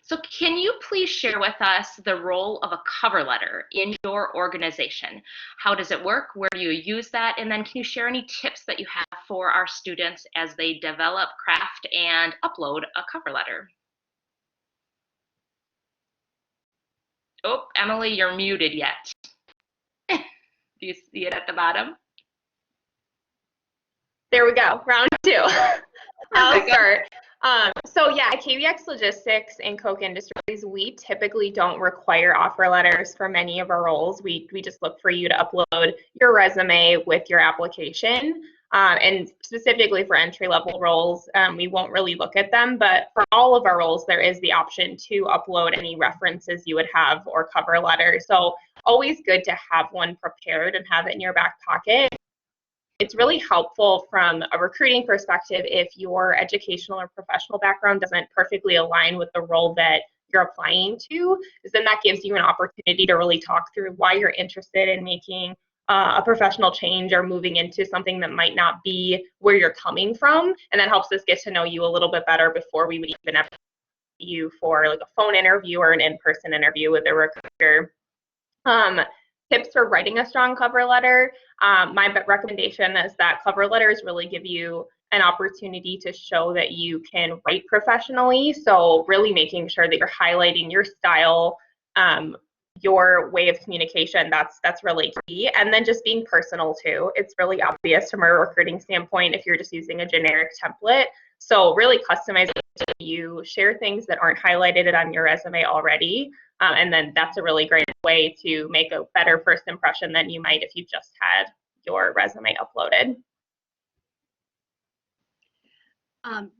So can you please share with us the role of a cover letter in your organization? How does it work? Where do you use that? And then can you share any tips that you have for our students as they develop, craft, and upload a cover letter? Oh, Emily, you're muted yet. Do you see it at the bottom? There we go, round two. I'll Perfect. start. So yeah, at KBX Logistics and Koch Industries, we typically don't require offer letters for many of our roles. We just look for you to upload your resume with your application. And specifically for entry-level roles, we won't really look at them, but for all of our roles, there is the option to upload any references you would have or cover letter. So always good to have one prepared and have it in your back pocket. It's really helpful from a recruiting perspective if your educational or professional background doesn't perfectly align with the role that you're applying to, because then that gives you an opportunity to really talk through why you're interested in making a professional change or moving into something that might not be where you're coming from. And that helps us get to know you a little bit better before we would even have you for like a phone interview or an in-person interview with a recruiter. Tips for writing a strong cover letter. My recommendation is that cover letters really give you an opportunity to show that you can write professionally. So really making sure that you're highlighting your style, your way of communication, that's really key. And then just being personal too. It's really obvious from a recruiting standpoint if you're just using a generic template. So really customize it to you, share things that aren't highlighted on your resume already. And then that's a really great way to make a better first impression than you might if you just had your resume uploaded.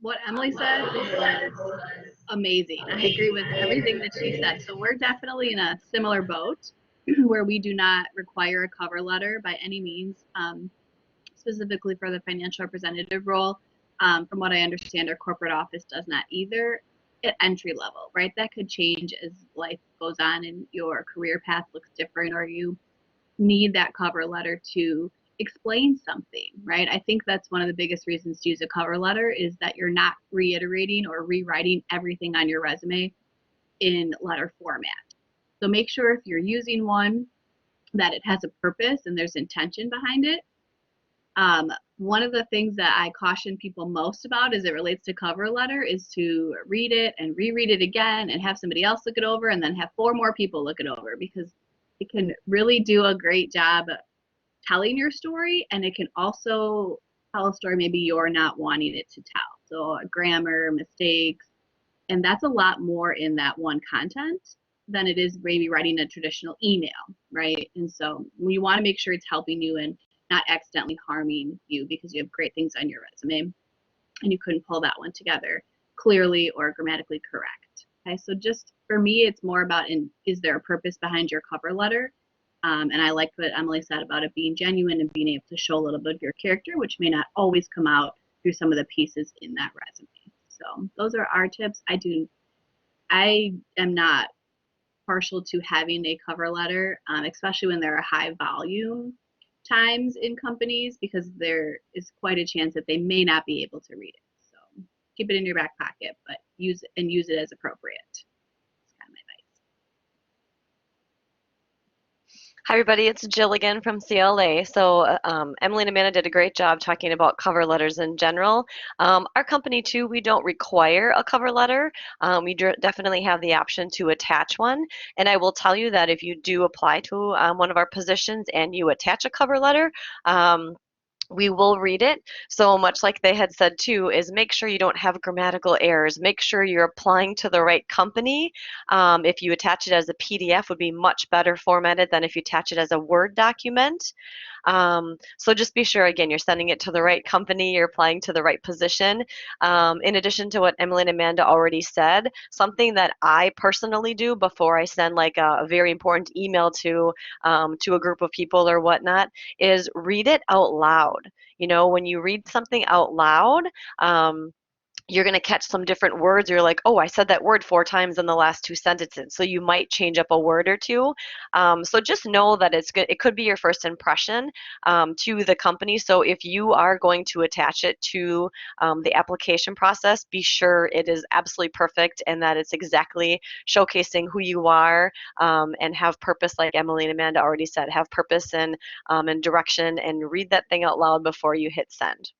What Emily said was amazing. I agree with everything that she said. So we're definitely in a similar boat where we do not require a cover letter by any means, specifically for the financial representative role. From what I understand, our corporate office does not either at entry level, right? That could change as life goes on and your career path looks different, or you need that cover letter to explain something, right? I think that's one of the biggest reasons to use a cover letter is that you're not reiterating or rewriting everything on your resume in letter format. So make sure if you're using one that it has a purpose and there's intention behind it. One of the things that I caution people most about as it relates to cover letter is to read it and reread it again and have somebody else look it over and then have 4 more people look it over, because it can really do a great job telling your story, and it can also tell a story maybe you're not wanting it to tell. So grammar, mistakes, and that's a lot more in that one content than it is maybe writing a traditional email, right? And so you want to make sure it's helping you and not accidentally harming you because you have great things on your resume and you couldn't pull that one together clearly or grammatically correct. Okay, so just for me, it's more about is there a purpose behind your cover letter? And I liked what Emily said about it being genuine and being able to show a little bit of your character, which may not always come out through some of the pieces in that resume. So those are our tips. I am not partial to having a cover letter, especially when there are high volume times in companies, because there is quite a chance that they may not be able to read it. So keep it in your back pocket, but use it as appropriate. That's kind of my advice. Hi everybody, it's Jill again from CLA. So Emily and Amanda did a great job talking about cover letters in general. Our company too, we don't require a cover letter. We definitely have the option to attach one. And I will tell you that if you do apply to one of our positions and you attach a cover letter, we will read it. So much like they had said too, is make sure you don't have grammatical errors. Make sure you're applying to the right company. If you attach it as a PDF, would be much better formatted than if you attach it as a Word document. So just be sure, again, you're sending it to the right company, you're applying to the right position. In addition to what Emily and Amanda already said, something that I personally do before I send like a very important email to a group of people or whatnot is read it out loud. You know, when you read something out loud, you're going to catch some different words. You're like, oh, I said that word 4 times in the last 2 sentences. So you might change up a word or two. So just know that it's good. It could be your first impression to the company. So if you are going to attach it to the application process, be sure it is absolutely perfect and that it's exactly showcasing who you are, and have purpose, like Emily and Amanda already said, have purpose and direction, and read that thing out loud before you hit send.